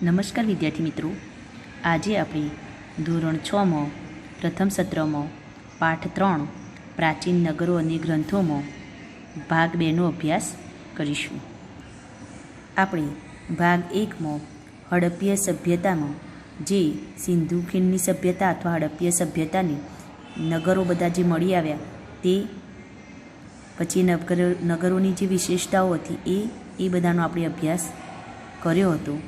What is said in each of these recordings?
નમસ્કાર વિદ્યાર્થી મિત્રો, આજે આપણે ધોરણ 6માં પ્રથમ સત્રમાં પાઠ 3 પ્રાચીન નગરો અને ગ્રંથોમાં ભાગ 2નો અભ્યાસ કરીશું. આપણે ભાગ 1માં હડપ્પીય સભ્યતામાં જે સિંધુ ખીણની સભ્યતા અથવા હડપ્પીય સભ્યતાની નગરો બધા જે મળી આવ્યા તે પછી નગરોની જે વિશેષતાઓ હતી એ બધાનો આપણે અભ્યાસ કર્યો હતો.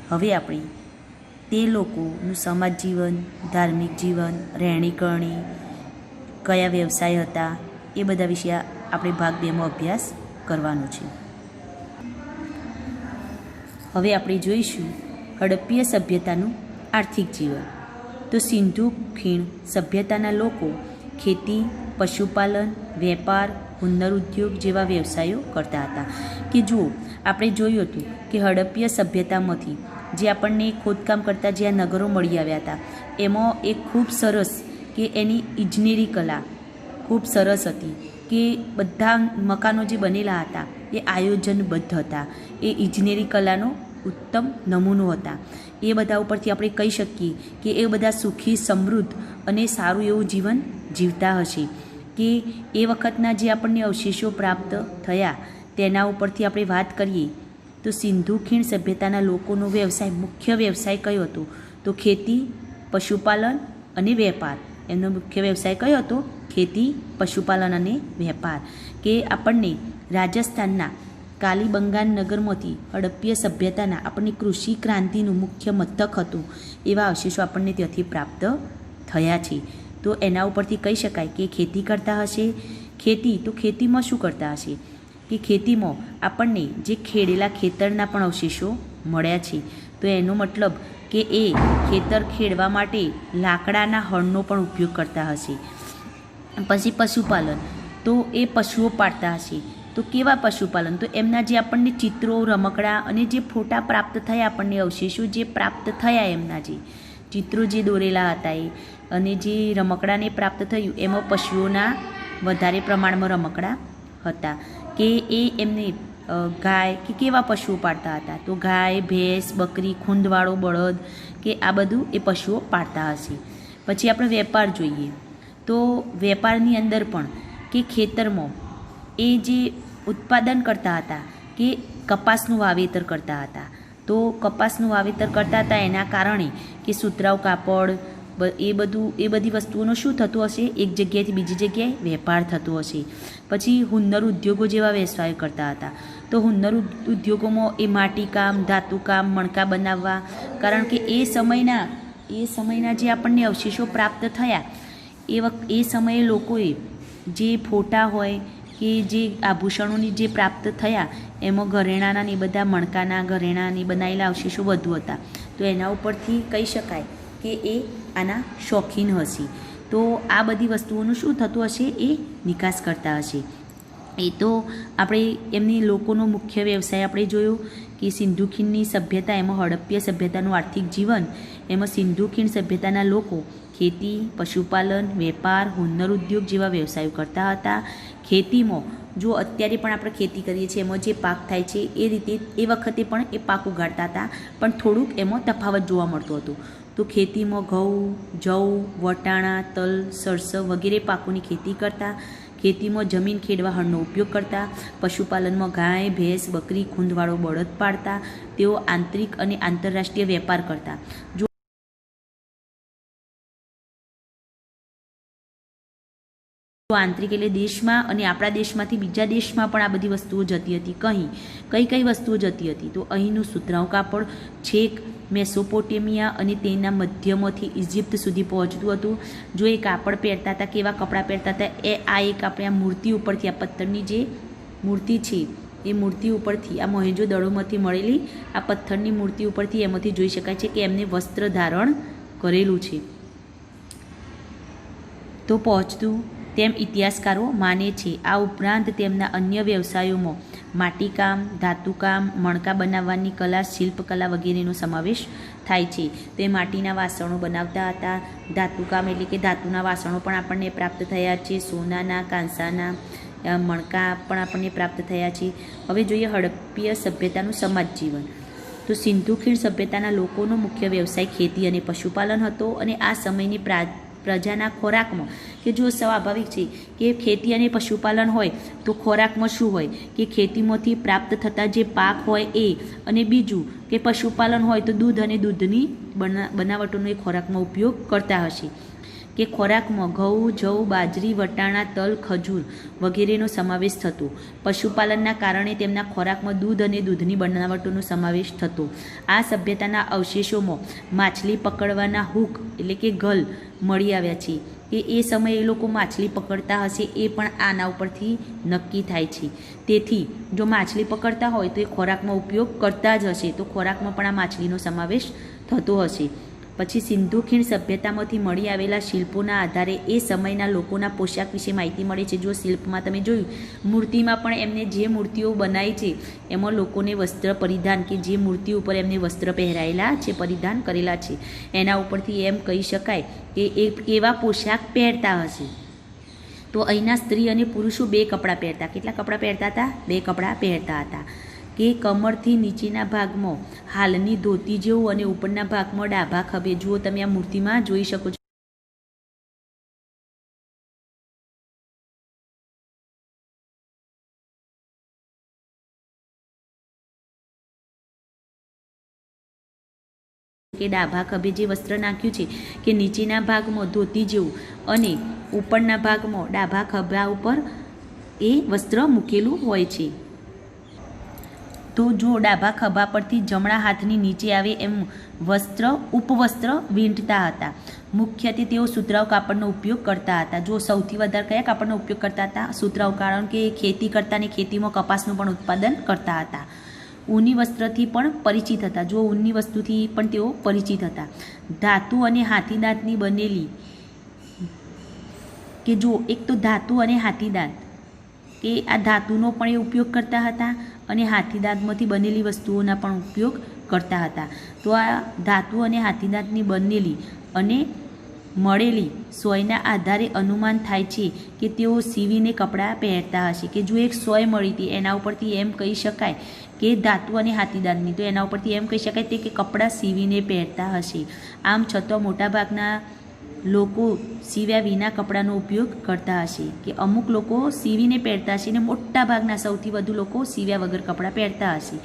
હવે આપણે તે લોકોનું સમાજ જીવન, ધાર્મિક જીવન, રહેણી-કરણી, કયા વ્યવસાય હતા એ બધા વિશે આપણે ભાગ 2માં અભ્યાસ કરવાનો છે. હવે આપણે જોઈશું હડપ્પીય સભ્યતાનું આર્થિક જીવન. તો સિંધુ ખીણ સભ્યતાના લોકો ખેતી, પશુપાલન, વેપાર, હુન્નર ઉદ્યોગ જેવા વ્યવસાયો કરતા હતા. કે જુઓ, આપણે જોયું હતું કે હડપ્પીય સભ્યતામાંથી જે આપણને ખોદકામ કરતા જે આ નગરો મળી આવ્યા હતા એમાં એક ખૂબ સરસ કે એની ઇજનેરી કલા ખૂબ સરસ હતી કે બધા મકાનો જે બનેલા હતા એ આયોજનબદ્ધ હતા, એ ઇજનેરી કલાનો ઉત્તમ નમૂનો હતા. એ બધા ઉપરથી આપણે કહી શકીએ કે એ બધા સુખી, સમૃદ્ધ અને સારું એવું જીવન જીવતા હશે. કે એ વખતના જે આપણને અવશેષો પ્રાપ્ત થયા તેના ઉપરથી આપણે વાત કરીએ તો સિંધુ ખીણ સભ્યતાના લોકોનો વ્યવસાય, મુખ્ય વ્યવસાય કયો હતો? તો ખેતી, પશુપાલન અને વેપાર. એમનો મુખ્ય વ્યવસાય કયો હતો? ખેતી, પશુપાલન અને વેપાર. કે આપણને રાજસ્થાનના કાલીબંગાન નગરમાંથી હડપ્પીય સભ્યતાના આપણને કૃષિ ક્રાંતિનું મુખ્ય મથક હતું એવા અવશેષો આપણને ત્યાંથી પ્રાપ્ત થયા છે. તો એના ઉપરથી કહી શકાય કે ખેતી કરતા હશે. ખેતી, તો ખેતીમાં શું કરતા હશે? કે ખેતીમાં આપણને જે ખેડેલા ખેતરના પણ અવશેષો મળ્યા છે. તો એનો મતલબ કે એ ખેતર ખેડવા માટે લાકડાના હળનો પણ ઉપયોગ કરતા હશે. પછી પશુપાલન, તો એ પશુઓ પાળતા હશે. તો કેવા પશુપાલન? તો એમના જે આપણને ચિત્રો, રમકડા અને જે ફોટા પ્રાપ્ત થયા, આપણને અવશેષો જે પ્રાપ્ત થયા, એમના જે ચિત્રો જે દોરેલા હતા એ અને જે રમકડાને પ્રાપ્ત થયું એમાં પશુઓના વધારે પ્રમાણમાં રમકડા હતા. કે એ એમને ગાય કે કેવા પશુઓ પાળતા હતા? તો ગાય, ભેંસ, બકરી, ખૂંદવાળો બળદ કે આ બધું એ પશુઓ પાળતા હશે. પછી આપણે વેપાર જોઈએ તો વેપારની અંદર પણ કે ખેતરમાં એ જે ઉત્પાદન કરતા હતા કે કપાસનું વાવેતર કરતા હતા. તો કપાસનું વાવેતર કરતા હતા એના કારણે કે સુતરાઉ કાપડ એ બધી વસ્તુઓનો શું થતું હશે? એક જગ્યાએથી બીજી જગ્યાએ વેપાર થતો હશે. પછી હુન્નર ઉદ્યોગો જેવા વ્યવસાયો કરતા હતા. તો હુન્નર ઉદ્યોગોમાં એ માટીકામ, ધાતુકામ, મણકા બનાવવા, કારણ કે એ સમયના જે આપણને અવશેષો પ્રાપ્ત થયા એ સમયે લોકોએ જે ફોટા હોય કે જે આભૂષણોની જે પ્રાપ્ત થયા એમાં ઘરેણાના ને બધા મણકાના, ઘરેણાની બનાવેલા અવશેષો વધુ હતા. તો એના ઉપરથી કહી શકાય કે એ આના શોખીન હશે. તો આ બધી વસ્તુઓનું શું થતું હશે? એ નિકાસ કરતા હશે. એ તો આપણે એમની લોકોનો મુખ્ય વ્યવસાય આપણે જોયો કે સિંધુ ખીણની સભ્યતા, એમાં હડપ્પીય સભ્યતાનું આર્થિક જીવન, એમાં સિંધુ ખીણ સભ્યતાના લોકો ખેતી, પશુપાલન, વેપાર, હુન્નર ઉદ્યોગ જેવા વ્યવસાયો કરતા હતા. ખેતીમાં જો અત્યારે પણ આપણે ખેતી કરીએ છીએ એમાં જે પાક થાય છે એ રીતે એ વખતે પણ એ પાક ઉગાડતા હતા, પણ થોડુંક એમાં તફાવત જોવા મળતું હતું. તો ખેતીમાં ઘઉં, જવ, વટાણા, તલ, સરસવ વગેરે પાકોની ખેતી કરતા. ખેતીમાં જમીન ખેડવા હળનો ઉપયોગ કરતા. પશુપાલનમાં ગાય, ભેંસ, બકરી, ખૂંદવાળો બળદ પાળતા. તેઓ આંતરિક અને આંતરરાષ્ટ્રીય વેપાર કરતા. જો આંતરિક એટલે દેશમાં અને આપણા દેશમાંથી બીજા દેશમાં પણ આ બધી વસ્તુઓ જતી હતી. કઈ વસ્તુઓ જતી હતી? તો અહીંનું સુતરાઉ કાપડ છેક મેસોપોટેમિયા અને તેના મધ્યમાંથી ઇજિપ્ત સુધી પહોંચતું હતું. જો એ કાપડ પહેરતા હતા, કેવા કપડાં પહેરતા હતા, આ એક આપણે આ મૂર્તિ ઉપરથી, આ પથ્થરની જે મૂર્તિ છે એ મૂર્તિ ઉપરથી, આ મોહેંજો દડોમાંથી મળેલી આ પથ્થરની મૂર્તિ ઉપરથી એમાંથી જોઈ શકાય છે કે એમને વસ્ત્ર ધારણ કરેલું છે. તો પહોંચતું તેમ ઇતિહાસકારો માને છે. આ ઉપરાંત તેમના અન્ય વ્યવસાયોમાં માટીકામ, ધાતુકામ, મણકા બનાવવાની કલા, શિલ્પકલા વગેરેનો સમાવેશ થાય છે. તે માટીના વાસણો બનાવતા હતા. ધાતુકામ એટલે કે ધાતુના વાસણો પણ આપણને પ્રાપ્ત થયા છે. સોનાના, કાંસાના મણકા પણ આપણને પ્રાપ્ત થયા છે. હવે જોઈએ હડપ્પીય સભ્યતાનું સમાજ જીવન. તો સિંધુ ખીણ સભ્યતાના લોકોનો મુખ્ય વ્યવસાય ખેતી અને પશુપાલન હતો અને આ સમયની પ્રજાના ખોરાકમાં કે જો સ્વાભાવિક છે કે ખેતી અને પશુપાલન હોય તો ખોરાકમાં શું હોય કે ખેતીમાંથી પ્રાપ્ત થતા જે પાક હોય એ, અને બીજું કે પશુપાલન હોય તો દૂધ અને દૂધની બનાવટોનો એ ખોરાકમાં ઉપયોગ કરતા હશે. કે ખોરાકમાં ઘઉં, જવ, બાજરી, વટાણા, તલ, ખજૂર વગેરેનો સમાવેશ થતો. પશુપાલનના કારણે તેમના ખોરાકમાં દૂધ અને દૂધની બનાવટોનો સમાવેશ થતો. આ સભ્યતાના અવશેષોમાં માછલી પકડવાના હૂક એટલે કે ગલ મળી આવ્યા છે કે એ સમયે એ લોકો માછલી પકડતા હશે એ પણ આના ઉપરથી નક્કી થાય છે. તેથી જો માછલી પકડતા હોય તો એ ખોરાકમાં ઉપયોગ કરતા જ હશે, તો ખોરાકમાં પણ આ માછલીનો સમાવેશ થતો હશે. પછી સિંધુ ખીણ સભ્યતામાંથી મળી આવેલા શિલ્પોના આધારે એ સમયના લોકોના પોશાક વિશે માહિતી મળે છે. જો શિલ્પમાં તમે જોયું, મૂર્તિમાં પણ એમને જે મૂર્તિઓ બનાવી છે એમાં લોકોને વસ્ત્ર પરિધાન કે જે મૂર્તિ ઉપર એમને વસ્ત્ર પહેરાયેલા છે, પરિધાન કરેલા છે, એના ઉપરથી એમ કહી શકાય કે એ એવા પોશાક પહેરતા હશે. તો અહીંના સ્ત્રી અને પુરુષો 2 કપડાં પહેરતા. કેટલા કપડાં પહેરતા હતા? 2 કપડાં પહેરતા હતા. કે કમરથી નીચેના ભાગમાં હાલની ધોતી જેવું અને ઉપરના ભાગમાં ડાભા ખભે, જુઓ તમે આ મૂર્તિમાં જોઈ શકો છો કે ડાભા ખભે જે વસ્ત્ર નાખ્યું છે કે નીચેના ભાગમાં ધોતી જેવું અને ઉપરના ભાગમાં ડાભા ખભા ઉપર એ વસ્ત્ર મૂકેલું હોય છે. તો જો ડાભા ખભા પરથી જમણા હાથની નીચે આવે એમ વસ્ત્ર ઉપવસ્ત્ર વીંટતા હતા. મુખ્યત્વે તેઓ સુતરાઉ કાપડનો ઉપયોગ કરતા હતા. જો સૌથી વધારે કયા કાપડનો ઉપયોગ કરતા હતા? સુતરાઉ, કારણ કે ખેતી કરતા અને ખેતીમાં કપાસનું પણ ઉત્પાદન કરતા હતા. ઊની વસ્ત્રથી પણ પરિચિત હતા. જો ઊનની વસ્તુથી પણ તેઓ પરિચિત હતા. ધાતુ અને હાથીદાંતની બનેલી કે જો એક તો ધાતુ અને હાથીદાંત કે આ ધાતુનો પણ એ ઉપયોગ કરતા હતા અને હાથીદાંતમાંથી બનેલી વસ્તુઓના પણ ઉપયોગ કરતા હતા. તો આ ધાતુ અને હાથીદાંતની બનેલી અને મળેલી સોયના આધારે અનુમાન થાય છે કે તેઓ સીવીને કપડાં પહેરતા હશે. કે જો એક સોય મળી હતી એના ઉપરથી એમ કહી શકાય કે ધાતુ અને હાથીદાંતની, તો એના ઉપરથી એમ કહી શકાય તે કે કપડાં સીવીને પહેરતા હશે. આમ છતાં મોટાભાગના લોકો સીવ્યા વિના કપડાનો ઉપયોગ કરતા હશે. કે અમુક લોકો સીવીને પહેરતા હશે અને મોટાભાગના સૌથી વધુ લોકો સીવ્યા વગર કપડાં પહેરતા હશે.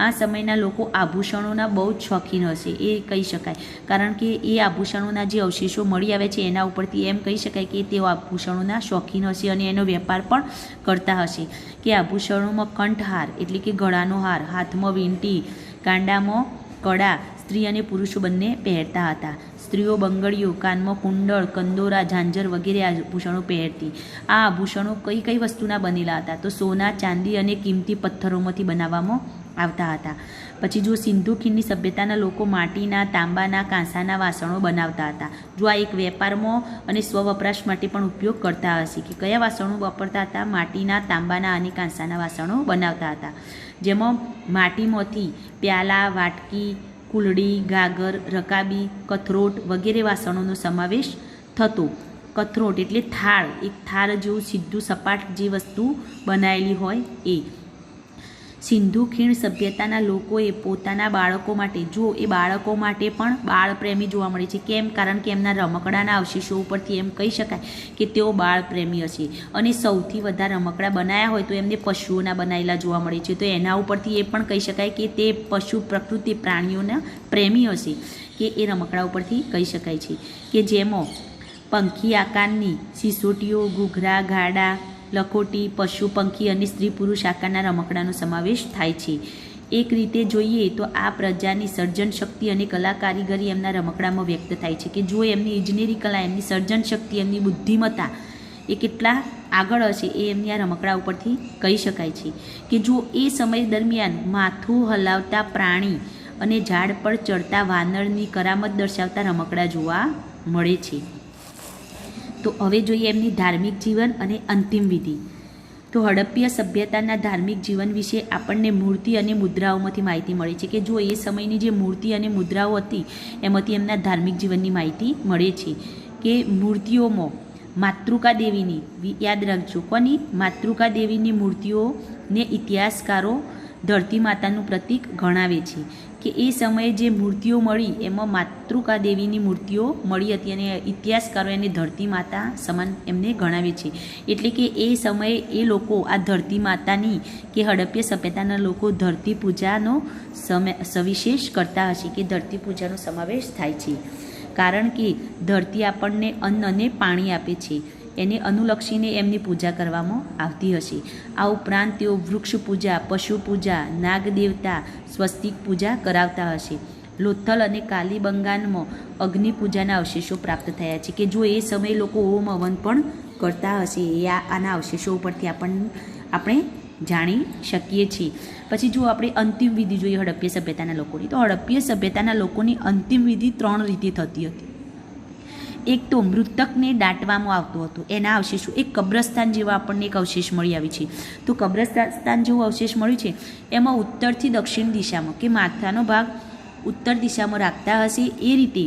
આ સમયના લોકો આભૂષણોના બહુ જ શોખીન હશે એ કહી શકાય, કારણ કે એ આભૂષણોના જે અવશેષો મળી આવે છે એના ઉપરથી એમ કહી શકાય કે તેઓ આભૂષણોના શોખીન હશે અને એનો વેપાર પણ કરતા હશે. કે આભૂષણોમાં કંઠહાર એટલે કે ગળાનો હાર, હાથમાં વીંટી, કાંડામાં કડા સ્ત્રી અને પુરુષો બંને પહેરતા હતા. સ્ત્રીઓ બંગડીઓ, કાનમાં કુંડળ, કંદોરા, ઝાંઝર વગેરે આભૂષણો પહેરતી. આ આભૂષણો કઈ કઈ વસ્તુના બનેલા હતા? તો સોના, ચાંદી અને કિંમતી પથ્થરોમાંથી બનાવવામાં આવતા હતા. પછી જો સિંધુ ખીણની સભ્યતાના લોકો માટીના, તાંબાના, કાંસાના વાસણો બનાવતા હતા. જો આ એક વેપારમાં અને સ્વવપરાશ માટે પણ ઉપયોગ કરતા હશે. કે કયા વાસણો વાપરતા હતા? માટીના, તાંબાના અને કાંસાના વાસણો બનાવતા હતા. જેમાં માટીમાંથી પ્યાલા, વાટકી, કુલડી, ગાગર, રકાબી, કથરોટ વગેરે વાસણોનો સમાવેશ થતો. કથરોટ એટલે થાળ, એક થાળ જેવું સીધું સપાટ જે વસ્તુ બનાવેલી હોય એ. સિંધુ ખીણ સભ્યતાના લોકોએ પોતાના બાળકો માટે, જો એ બાળકો માટે પણ બાળપ્રેમી જોવા મળે છે. કેમ? કારણ કે એમના રમકડાના અવશેષો ઉપરથી એમ કહી શકાય કે તેઓ બાળપ્રેમી હશે. અને સૌથી વધારે રમકડા બનાવ્યા હોય તો એમને પશુઓના બનાવેલા જોવા મળે છે. તો એના ઉપરથી એ પણ કહી શકાય કે તે પશુ પ્રકૃતિ પ્રાણીઓના પ્રેમી હશે, કે એ રમકડા ઉપરથી કહી શકાય છે. કે જેમાં પંખી આકારની સિસોટીઓ, ઘૂઘરા, ગાડા, લખોટી, પશુ, પંખી અને સ્ત્રી પુરુષ આકારના રમકડાનો સમાવેશ થાય છે. એક રીતે જોઈએ તો આ પ્રજાની સર્જન શક્તિ અને કલા કારીગરી એમના રમકડામાં વ્યક્ત થાય છે. કે જો એમની ઇજનેરી કલા, એમની સર્જન શક્તિ, એમની બુદ્ધિમત્તા એ કેટલા આગળ હશે એ એમની આ રમકડા ઉપરથી કહી શકાય છે. કે જો એ સમય દરમિયાન માથું હલાવતા પ્રાણી અને ઝાડ પર ચડતા વાનરની કરામત દર્શાવતા રમકડા જોવા મળે છે. તો હવે જોઈએ એમની ધાર્મિક જીવન અને અંતિમ વિધિ. તો હડપ્પીય સભ્યતાના ધાર્મિક જીવન વિશે આપણને મૂર્તિ અને મુદ્રાઓમાંથી માહિતી મળે છે. કે જો એ સમયની જે મૂર્તિ અને મુદ્રાઓ હતી એમાંથી એમના ધાર્મિક જીવનની માહિતી મળે છે. કે મૂર્તિઓમાં માતૃકા દેવીની, યાદ રાખજો કોની? માતૃકા દેવીની મૂર્તિઓને ઇતિહાસકારો ધરતી માતાનું પ્રતીક ગણાવે છે. કે એ સમયે જે મૂર્તિઓ મળી એમાં માતૃકા દેવીની મૂર્તિઓ મળી હતી અને ઇતિહાસકારો એને ધરતી માતા સમાન એમને ગણાવે છે. એટલે કે એ સમયે એ લોકો આ ધરતી માતાની કે હડપ્ય સભ્યતાના લોકો ધરતી પૂજાનો સવિશેષ કરતા હશે કે ધરતી પૂજાનો સમાવેશ થાય છે. કારણ કે ધરતી આપણને અન્ન અને પાણી આપે છે, એને અનુલક્ષીને એમની પૂજા કરવામાં આવતી હશે. આ ઉપરાંત તેઓ વૃક્ષ પૂજા, પશુ પૂજા, નાગ દેવતા, સ્વસ્તિક પૂજા કરાવતા હશે. લોથલ અને કાલીબંગાનમાં અગ્નિ પૂજાના અવશેષો પ્રાપ્ત થયા છે કે જો એ સમયે લોકો હોમ હવન પણ કરતા હશે. એ આના અવશેષો ઉપરથી આપણે જાણી શકીએ છીએ. પછી જો આપણે અંતિમ વિધિ જોઈએ હડપ્ય સભ્યતાના લોકોની, તો હડપ્ય સભ્યતાના લોકોની અંતિમ વિધિ 3 રીતે થતી હતી. એક તો મૃતકને દાટવામાં આવતો હતો, એના અવશેષો. એક કબ્રસ્તાન જેવા આપણને એક અવશેષ મળી આવી છે. તો કબ્રસ્તાન જેવું અવશેષ મળ્યું છે એમાં ઉત્તરથી દક્ષિણ દિશામાં કે માથાનો ભાગ ઉત્તર દિશામાં રાખતા હશે, એ રીતે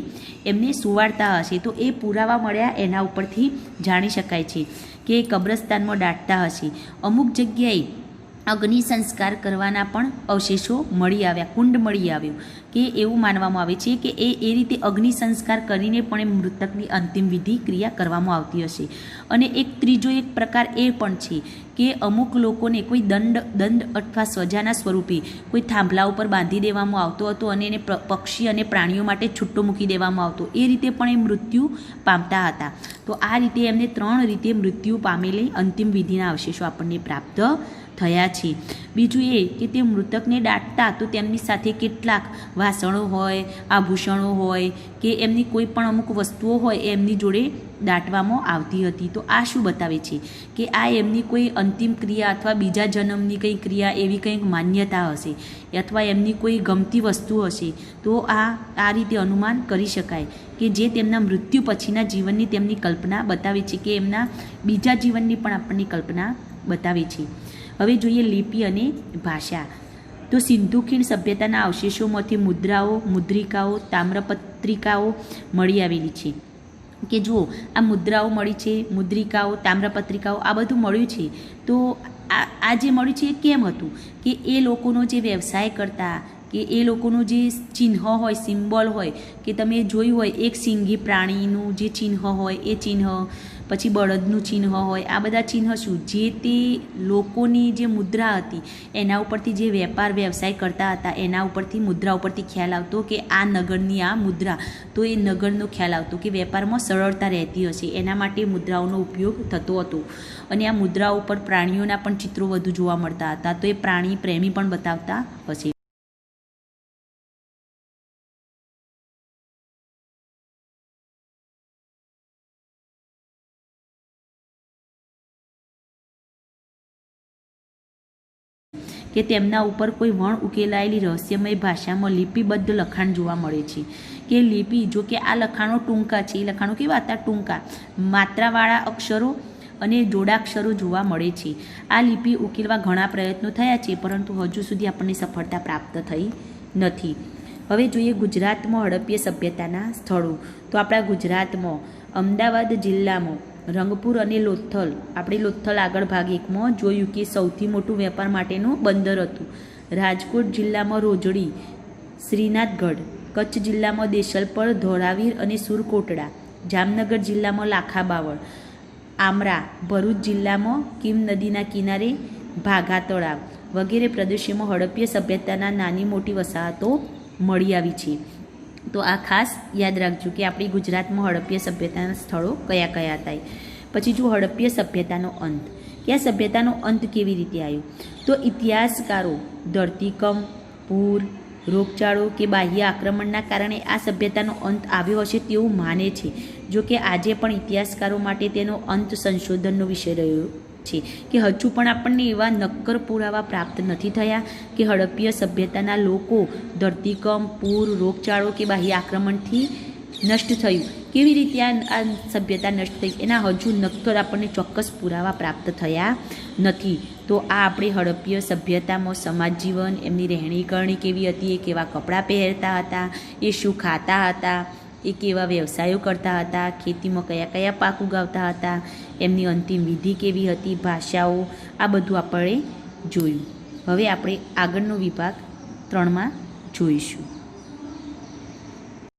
એમને સુવાડતા હશે. તો એ પુરાવા મળ્યા એના ઉપરથી જાણી શકાય છે કે કબ્રસ્તાનમાં દાટતા હશે. અમુક જગ્યાએ અગ્નિ સંસ્કાર કરવાના પણ અવશેષો મળી આવ્યા, કુંડ મળી આવ્યો કે એવું માનવામાં આવે છે કે એ રીતે અગ્નિ સંસ્કાર કરીને પણ એ મૃતકની અંતિમ વિધિ ક્રિયા કરવામાં આવતી હશે. અને એક ત્રીજો એક પ્રકાર એ પણ છે કે અમુક લોકોને કોઈ દંડ અથવા સજાના સ્વરૂપે કોઈ થાંભલા ઉપર બાંધી દેવામાં આવતો હતો અને એને પક્ષી અને પ્રાણીઓ માટે છૂટો મૂકી દેવામાં આવતો. એ રીતે પણ એ મૃત્યુ પામતા હતા. તો આ રીતે એમને 3 રીતે મૃત્યુ પામેલી અંતિમ વિધિના અવશેષો આપણને પ્રાપ્ત થયા છે. બીજું એ કે તે મૃતકને દાટતા તો તેમની સાથે કેટલાક વાસણો હોય, આભૂષણો હોય કે એમની કોઈ પણ અમુક વસ્તુઓ હોય એ એમની જોડે દાટવામાં આવતી હતી. તો આ શું બતાવે છે કે આ એમની કોઈ અંતિમ ક્રિયા અથવા બીજા જન્મની કંઈ ક્રિયા એવી કંઈક માન્યતા હશે અથવા એમની કોઈ ગમતી વસ્તુ હશે. તો આ રીતે અનુમાન કરી શકાય કે જે તેમના મૃત્યુ પછીના જીવનની તેમની કલ્પના બતાવે છે કે એમના બીજા જીવનની પણ આપણને કલ્પના બતાવે છે. હવે જોઈએ લિપિ અને ભાષા. તો સિંધુ ખીણ સભ્યતાના અવશેષોમાંથી મુદ્રાઓ, મુદ્રિકાઓ, તામ્રપત્રિકાઓ મળી આવેલી છે કે જુઓ આ મુદ્રાઓ મળી છે, મુદ્રિકાઓ, તામ્રપત્રિકાઓ આ બધું મળ્યું છે. તો આ જે મળ્યું છે એ કેમ હતું કે એ લોકોનો જે વ્યવસાય કરતા કે એ લોકોનું જે ચિહ્ન હોય, સિમ્બોલ હોય કે તમે જોયું હોય એક સિંગી પ્રાણીનું જે ચિહ્ન હોય એ ચિહ્ન, પછી બળદનું ચિહ્ન હોય, આ બધા ચિહ્ન શું જે તે લોકોની જે મુદ્રા હતી એના ઉપરથી જે વેપાર વ્યવસાય કરતા હતા એના ઉપરથી મુદ્રા ઉપરથી ખ્યાલ આવતો કે આ નગરની આ મુદ્રા, તો એ નગરનો ખ્યાલ આવતો કે વેપારમાં સરળતા રહેતી હશે, એના માટે મુદ્રાઓનો ઉપયોગ થતો હતો. અને આ મુદ્રાઓ ઉપર પ્રાણીઓના પણ ચિત્રો વધુ જોવા મળતા હતા. તો એ પ્રાણી પ્રેમી પણ બતાવતા હશે. કે તેમના ઉપર કોઈ વણ ઉકેલાયેલી રહસ્યમય ભાષામાં લિપિબદ્ધ લખાણ જોવા મળે છે. કે લિપિ, જો કે આ લખાણો ટૂંકા છે, એ લખાણો કેવા હતા? ટૂંકા, માત્રાવાળા અક્ષરો અને જોડાક્ષરો જોવા મળે છે. આ લિપિ ઉકેલવા ઘણા પ્રયત્નો થયા છે પરંતુ હજુ સુધી આપણને સફળતા પ્રાપ્ત થઈ નથી. હવે જોઈએ ગુજરાતમાં હડપ્ય સભ્યતાના સ્થળો. તો આપણા ગુજરાતમાં અમદાવાદ જિલ્લામાં રંગપુર અને લોથલ, આપણે લોથલ આગળ ભાગ 1માં જોયું કે સૌથી મોટું વેપાર માટેનું બંદર હતું. રાજકોટ જિલ્લામાં રોજડી, શ્રીનાથગઢ, કચ્છ જિલ્લામાં દેશલપર, ધોળાવીર અને સુરકોટડા, જામનગર જિલ્લામાં લાખાબાવળ, આમરા, ભરૂચ જિલ્લામાં કીમ નદીના કિનારે ભાગા તળાવ વગેરે પ્રદેશોમાં હડપ્ય સભ્યતાના નાની મોટી વસાહતો મળી આવી છે. તો આ ખાસ યાદ રાખજો કે આપણી ગુજરાતમાં હડપ્ય સભ્યતાના સ્થળો કયા કયા હતા. પછી જો હડપ્ય સભ્યતાનો અંત, કે આ સભ્યતાનો અંત કેવી રીતે આવ્યો? તો ઇતિહાસકારો ધરતીકંપ, પૂર, રોગચાળો કે બાહ્ય આક્રમણના કારણે આ સભ્યતાનો અંત આવ્યો હશે તેવું માને છે. જો કે આજે પણ ઇતિહાસકારો માટે તેનો અંત સંશોધનનો વિષય રહ્યો છે કે હજુ પણ આપણને એવા નક્કર પુરાવા પ્રાપ્ત નથી થયા કે હડપ્ય સભ્યતાના લોકો ધરતીકંપ, પૂર, રોગચાળો કે બાહ્ય આક્રમણથી નષ્ટ થયું. કેવી રીતે આ સભ્યતા નષ્ટ થઈ એના હજુ નક્કર આપણને ચોક્કસ પુરાવા પ્રાપ્ત થયા નથી. તો આ આપણે હડપ્ય સભ્યતામાં સમાજ જીવન, એમની રહેણી કરણી કેવી હતી, એ કેવા કપડાં પહેરતા હતા, એ શું ખાતા હતા, એ કેવા વ્યવસાયો કરતા હતા, ખેતીમાં કયા કયા પાક ઉગાવતા હતા, એમની અંતિમ વિધિ કેવી હતી, ભાષાઓ, આ બધું આપણે જોયું. હવે આપણે આગળનો વિભાગ 3માં જોઈશું.